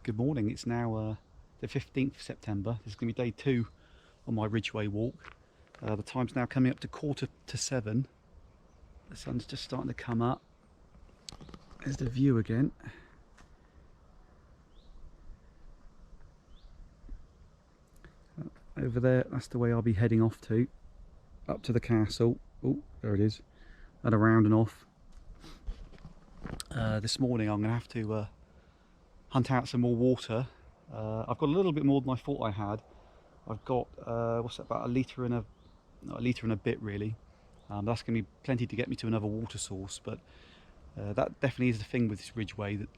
Good morning. It's now the 15th of September. This is going to be day 2 on my Ridgeway walk. The time's now coming up to 6:45. The sun's just starting to come up. There's the view again. Over there, that's the way I'll be heading off to. Up to the castle. Oh, there it is. And around and off. This morning I'm going to have to hunt out some more water. I've got a little bit more than I thought I had. I've got what's that, about a litre and a bit really. That's going to be plenty to get me to another water source, but that definitely is the thing with this Ridgeway, that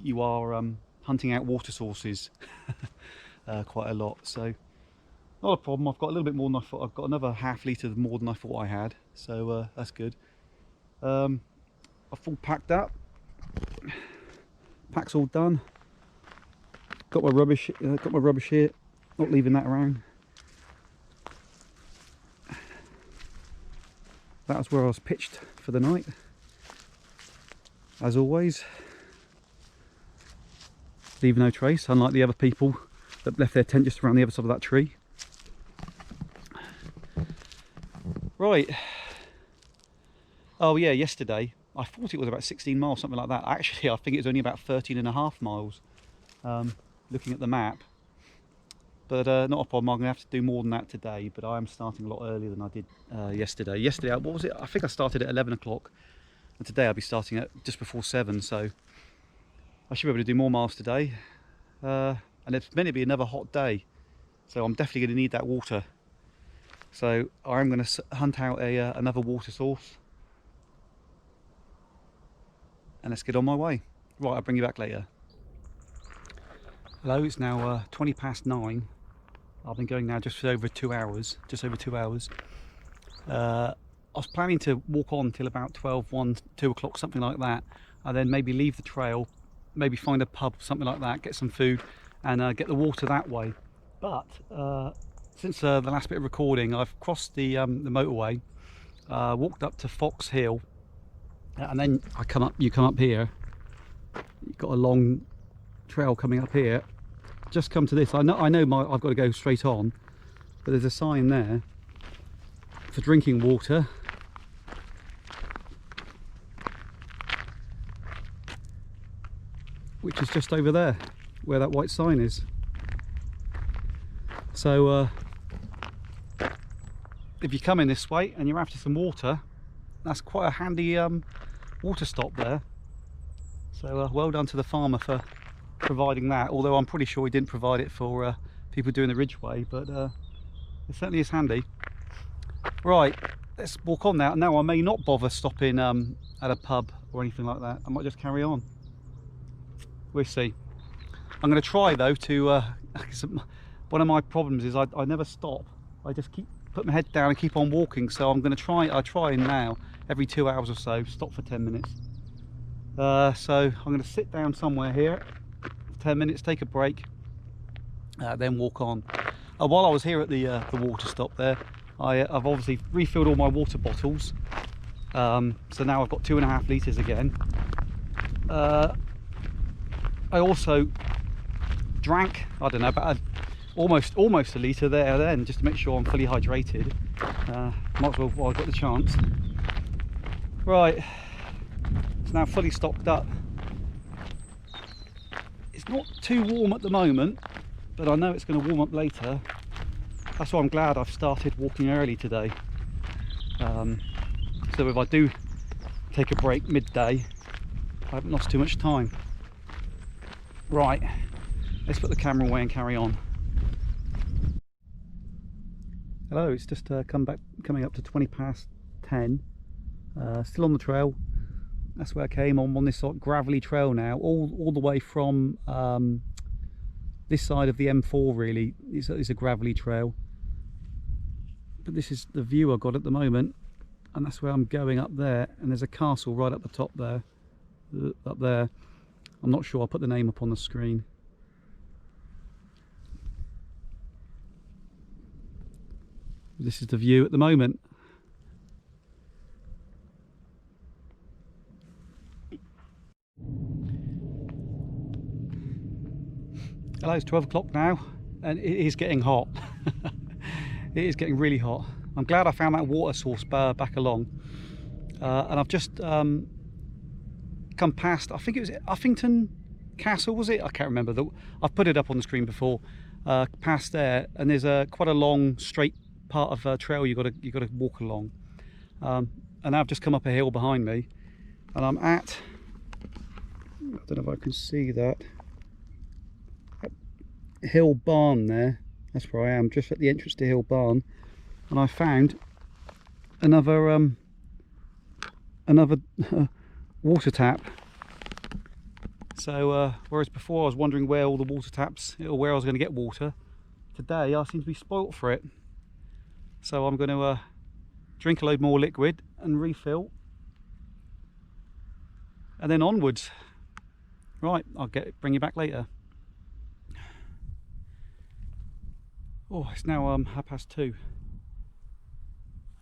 you are hunting out water sources quite a lot. So not a problem. I've got a little bit more than I thought. I've got another half litre more than I thought I had, so that's good. I've all packed up. Pack's all done. Got my rubbish here. Not leaving that around. That was where I was pitched for the night, as always. Leave no trace, unlike the other people that left their tent just around the other side of that tree. Right. Oh yeah, yesterday I thought it was about 16 miles, something like that. Actually, I think it was only about 13.5 miles, looking at the map. But not a problem. I'm going to have to do more than that today, but I am starting a lot earlier than I did yesterday. Yesterday, what was it? I think I started at 11 o'clock, and today I'll be starting at just before 7, so I should be able to do more miles today. And it's meant to be another hot day, so I'm definitely going to need that water. So I'm going to hunt out another water source, and let's get on my way. Right, I'll bring you back later. Hello, it's now 20 past 9. I've been going now just over 2 hours, I was planning to walk on till about 12, 1, 2 o'clock, something like that, and then maybe leave the trail, maybe find a pub, something like that, get some food, and get the water that way. But since the last bit of recording, I've crossed the motorway, walked up to Fox Hill, and then you come up here. You've got a long trail coming up here. Just come to this. I know I've got to go straight on, but there's a sign there for drinking water. Which is just over there, where that white sign is. So if you're coming this way and you're after some water, that's quite a handy water stop there. So well done to the farmer for providing that, although I'm pretty sure he didn't provide it for people doing the Ridgeway, but it certainly is handy. Right, let's walk on now. Now I may not bother stopping at a pub or anything like that. I might just carry on. We'll see. I'm going to try though to one of my problems is I never stop. I just put my head down and keep on walking, so I'm going to try now every 2 hours or so stop for 10 minutes. So I'm going to sit down somewhere here for 10 minutes, take a break, then walk on. While I was here at the water stop there, I've obviously refilled all my water bottles, so now I've got 2.5 litres again. I also drank, I don't know, about almost a litre there then, just to make sure I'm fully hydrated. Might as well while I've got the chance. Right, it's now fully stocked up. It's not too warm at the moment, but I know it's going to warm up later. That's why I'm glad I've started walking early today. So if I do take a break midday, I haven't lost too much time. Right, let's put the camera away and carry on. Hello, it's just coming up to 20 past 10. Still on the trail. That's where I came. I'm on this sort of gravelly trail now, all the way from this side of the M4 really. It's a gravelly trail. But this is the view I've got at the moment, and that's where I'm going, up there, and there's a castle right up the top there, up there. I'm not sure, I'll put the name up on the screen. This is the view at the moment. Hello, it's 12 o'clock now, and it is getting hot. It is getting really hot. I'm glad I found that water source back along, and I've just come past, I think it was Uffington Castle, was it? I can't remember. I've put it up on the screen before. Past there, and there's quite a long straight part of a trail you got to walk along. And I've just come up a hill behind me, and I'm at, I don't know if I can see that Hill Barn there. That's where I am, just at the entrance to Hill Barn, and I found another water tap. So whereas before I was wondering where all the water taps, or where I was going to get water, today I seem to be spoilt for it. So I'm going to drink a load more liquid and refill, and then onwards. Right, I'll bring you back later. Oh, it's now 2:30.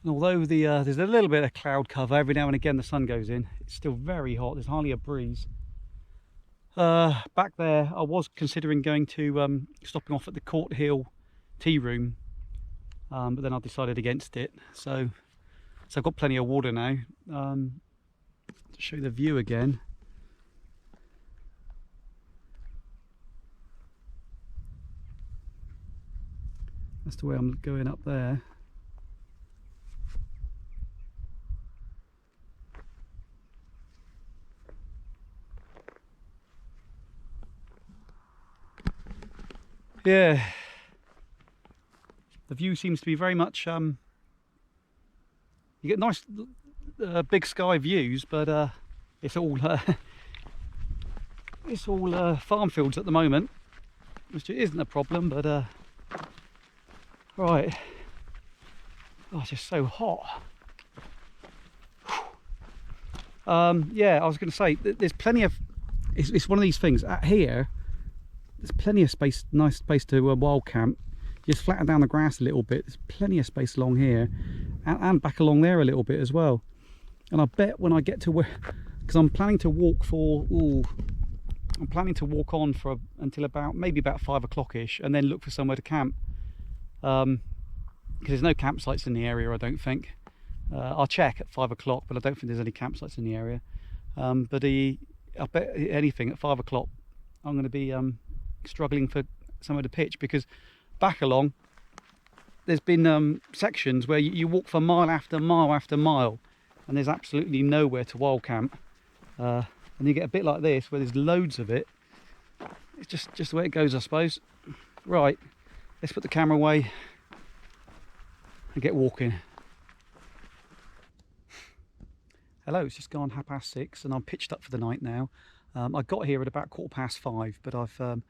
And although there's a little bit of cloud cover, every now and again the sun goes in, it's still very hot. There's hardly a breeze. Back there I was considering going to stopping off at the Court Hill tea room, but then I decided against it. So I've got plenty of water now. To show you the view again. That's the way I'm going up there. Yeah, the view seems to be very much, you get nice big sky views, but it's all farm fields at the moment, which isn't a problem, but right. Oh, it's just so hot. Yeah, I was going to say, there's plenty of, it's one of these things at here. There's plenty of space, nice space to wild camp. Just flatten down the grass a little bit. There's plenty of space along here, and back along there a little bit as well. And I bet when I get to where, because I'm planning to walk for, I'm planning to walk on for until maybe about 5 o'clock-ish, and then look for somewhere to camp. Because there's no campsites in the area, I don't think. I'll check at 5 o'clock, but I don't think there's any campsites in the area. But I bet anything at 5 o'clock I'm going to be struggling for somewhere to pitch, because back along there's been sections where you walk for mile after mile after mile, and there's absolutely nowhere to wild camp, and you get a bit like this where there's loads of it. It's just the way it goes, I suppose. Right, let's put the camera away and get walking. Hello, it's just gone 6:30 and I'm pitched up for the night now. I got here at about 5:15, but I've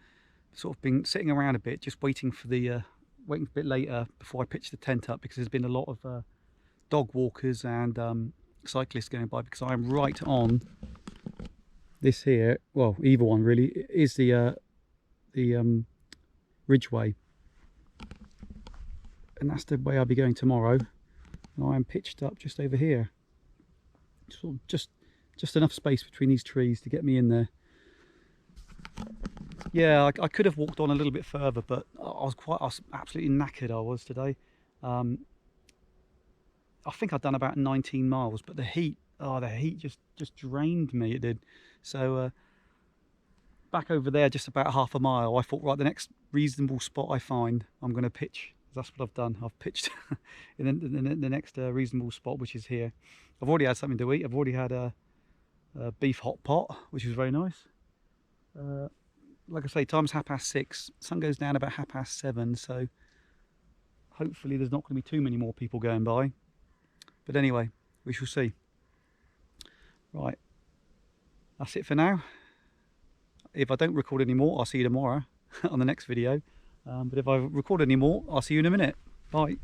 sort of been sitting around a bit, just waiting for waiting a bit later before I pitch the tent up, because there's been a lot of dog walkers and cyclists going by, because I'm right on this here. Well, either one really is the Ridgeway, and that's the way I'll be going tomorrow. And I am pitched up just over here, sort of just enough space between these trees to get me in there. Yeah, I could have walked on a little bit further, but I was absolutely knackered. I was today. I think I'd done about 19 miles, but the heat just drained me. It did. So back over there, just about half a mile, I thought, right, the next reasonable spot I find, I'm going to pitch. That's what I've done. I've pitched in the next reasonable spot, which is here. I've already had something to eat. I've already had a beef hot pot, which was very nice. Like I say, time's 6:30. Sun goes down about 7:30, so hopefully there's not going to be too many more people going by. But anyway, we shall see. Right, that's it for now. If I don't record any more, I'll see you tomorrow on the next video. But if I record any more, I'll see you in a minute. Bye.